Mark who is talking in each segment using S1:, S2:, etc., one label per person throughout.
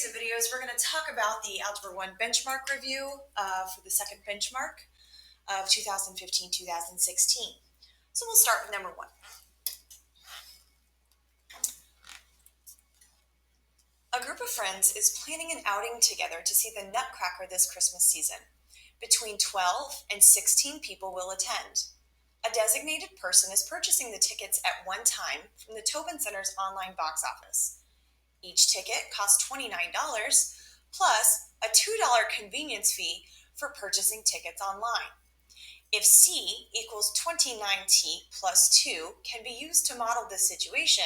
S1: series of videos, we're going to talk about the Algebra 1 benchmark review for the second benchmark of 2015-2016. So we'll start with number 1. A group of friends is planning an outing together to see the Nutcracker this Christmas season. Between 12 and 16 people will attend. A designated person is purchasing the tickets at one time from the Tobin Center's online box office. Each ticket costs $29 plus a $2 convenience fee for purchasing tickets online. If C equals 29t plus 2 can be used to model this situation,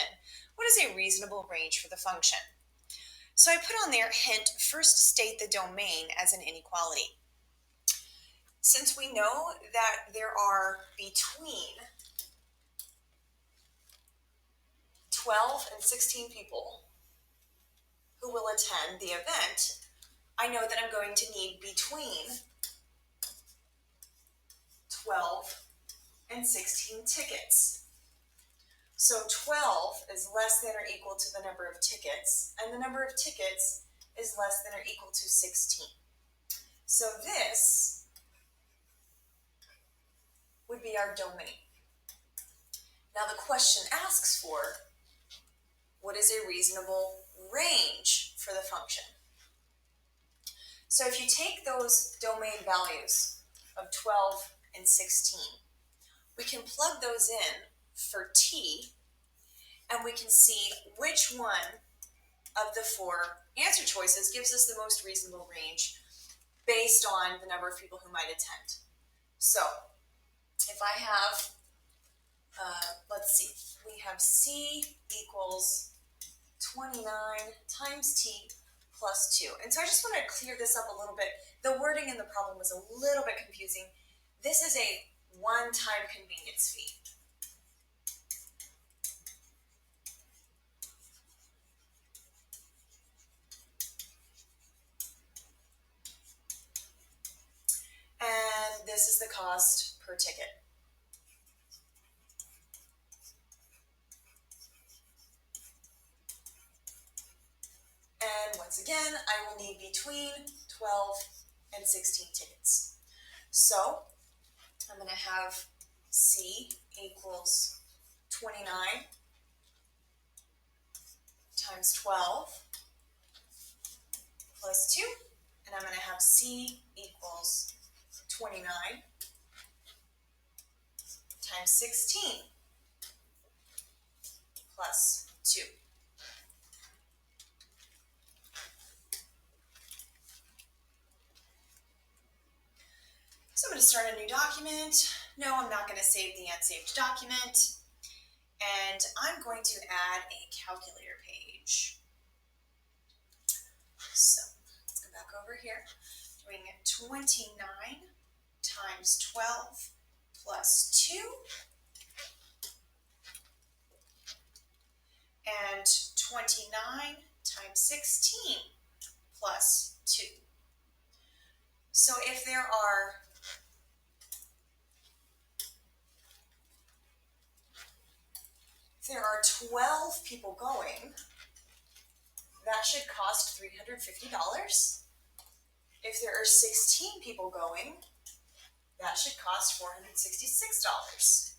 S1: what is a reasonable range for the function? So I put on there, hint, first state the domain as an inequality. Since we know that there are between 12 and 16 people who will attend the event, I know that I'm going to need between 12 and 16 tickets. So 12 is less than or equal to the number of tickets, and the number of tickets is less than or equal to 16. So this would be our domain. Now the question asks for, what is a reasonable range for the function? So if you take those domain values of 12 and 16, we can plug those in for t, and we can see which one of the four answer choices gives us the most reasonable range based on the number of people who might attend. So if I have, let's see, we have c equals 29 times t plus 2. And so I just want to clear this up a little bit. The wording in the problem was a little bit confusing. This is a one-time convenience fee. And this is the cost per ticket. And once again, I will need between 12 and 16 tickets. So I'm going to have c equals 29 times 12 plus 2. And I'm going to have c equals 29 times 16 plus 2. So I'm going to start a new document. No, I'm not going to save the unsaved document. And I'm going to add a calculator page. So let's go back over here. Doing 29 times 12 plus 2. And 29 times 16 plus 2. So if there are 12 people going, that should cost $350. If there are 16 people going, that should cost $466.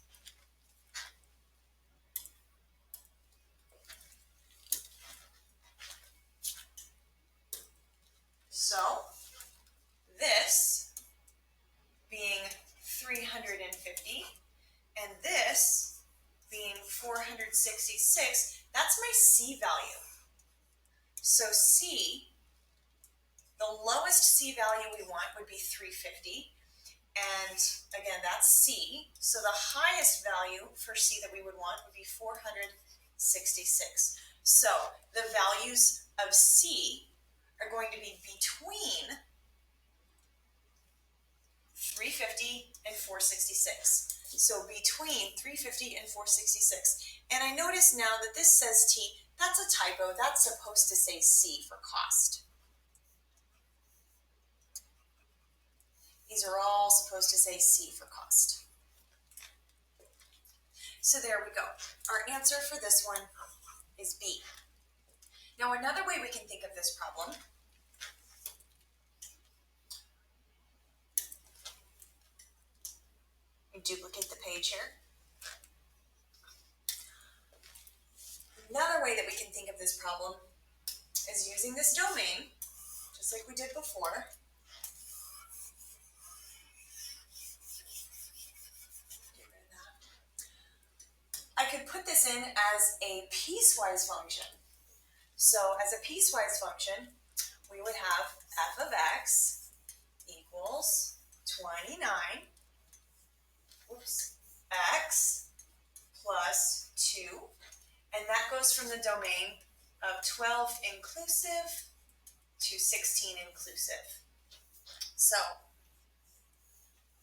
S1: So this being 350 and this being 466, that's my C value. So C, the lowest C value we want would be 350. And again, that's C. So the highest value for C that we would want would be 466. So the values of C are going to be between 350 and 466. So between 350 and 466. And I notice now that this says T, that's a typo. That's supposed to say C for cost. These are all supposed to say C for cost. So there we go. Our answer for this one is B. Now another way we can think of this problem and duplicate the page here. Another way that we can think of this problem is using this domain, just like we did before. Get rid of that. I could put this in as a piecewise function. So as a piecewise function, we would have f of x equals 29 x plus 2, and that goes from the domain of 12 inclusive to 16 inclusive. So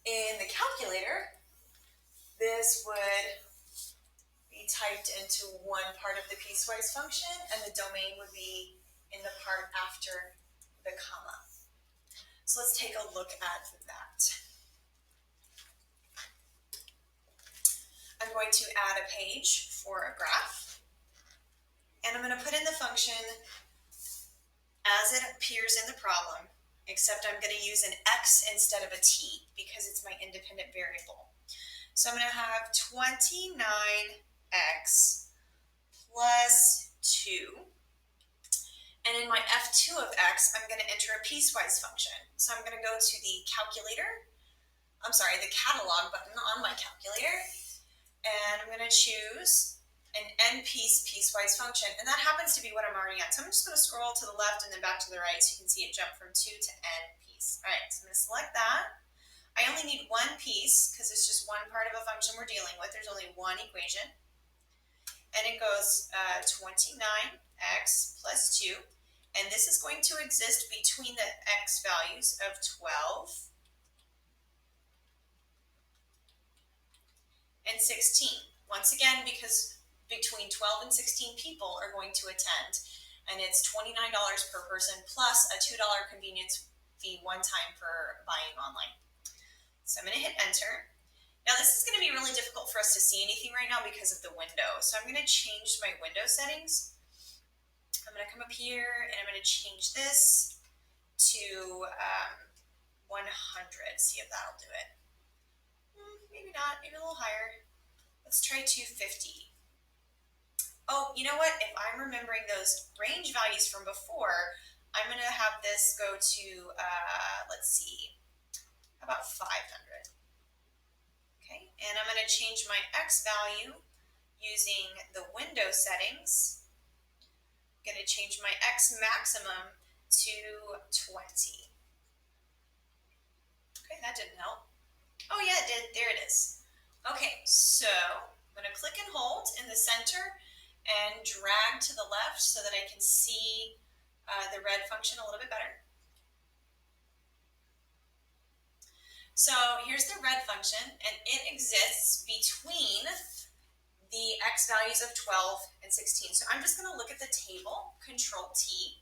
S1: in the calculator, this would be typed into one part of the piecewise function, and the domain would be in the part after the comma. So let's take a look at that. I'm going to add a page for a graph, and I'm going to put in the function as it appears in the problem, except I'm going to use an x instead of a t because it's my independent variable. So I'm going to have 29x plus 2, and in my f2 of x, I'm going to enter a piecewise function. So I'm going to go to the the catalog button on my calculator, and I'm going to choose an n-piece piecewise function, and that happens to be what I'm already on. So I'm just going to scroll to the left and then back to the right so you can see it jump from 2 to n-piece. All right, so I'm going to select that. I only need one piece because it's just one part of a function we're dealing with. There's only one equation, and it goes 29x plus 2, and this is going to exist between the x values of 12 and 16. Once again, because between 12 and 16 people are going to attend, and it's $29 per person plus a $2 convenience fee one time for buying online. So I'm going to hit enter. Now this is going to be really difficult for us to see anything right now because of the window. So I'm going to change my window settings. I'm going to come up here and I'm going to change this to 100. See if that'll do it. Maybe not, maybe a little higher. Let's try 250. Oh, you know what? If I'm remembering those range values from before, I'm going to have this go to, let's see, how about 500? Okay, and I'm going to change my x value using the window settings. I'm going to change my x maximum to 20. Okay, that didn't help. Oh yeah, it did. There it is. Okay, so I'm going to click and hold in the center and drag to the left so that I can see the red function a little bit better. So here's the red function, and it exists between the x values of 12 and 16. So I'm just going to look at the table, Control T.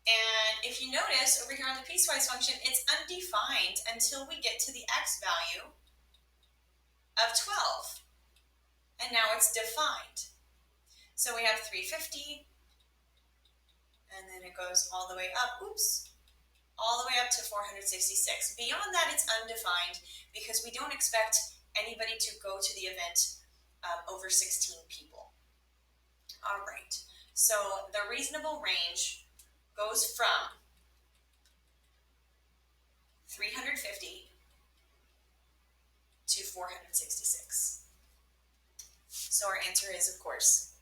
S1: And if you notice over here on the piecewise function, it's undefined until we get to the x value of 12. And now it's defined. So we have 350, and then it goes all the way up, all the way up to 466. Beyond that, it's undefined because we don't expect anybody to go to the event over 16 people. All right, so the reasonable range goes from 350 to 466. So our answer is, of course,